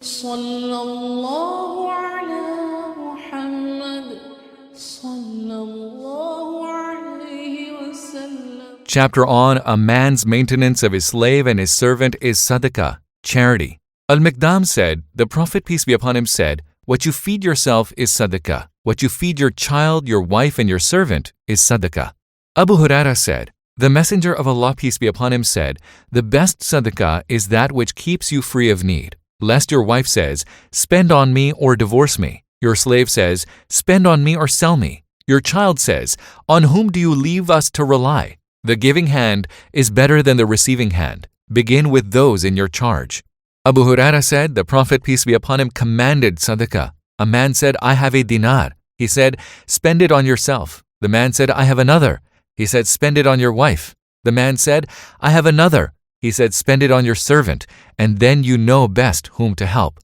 صلى الله على محمد صلى الله عليه وسلم. Chapter on a man's maintenance of his slave and his servant is Sadaqa, charity. Al-Miqdam said, the Prophet, peace be upon him, said, what you feed yourself is Sadaqa. What you feed your child, your wife, and your servant is Sadaqa. Abu Hurayra said, the Messenger of Allah, peace be upon him, said, the best Sadaqa is that which keeps you free of need. Lest your wife says, spend on me or divorce me. Your slave says, spend on me or sell me. Your child says, on whom do you leave us to rely? The giving hand is better than the receiving hand. Begin with those in your charge. Abu Hurayra said, the Prophet, peace be upon him, commanded Sadaqa. A man said, I have a dinar. He said, spend it on yourself. The man said, I have another. He said, spend it on your wife. The man said, I have another. He said, spend it on your servant, and then you know best whom to help.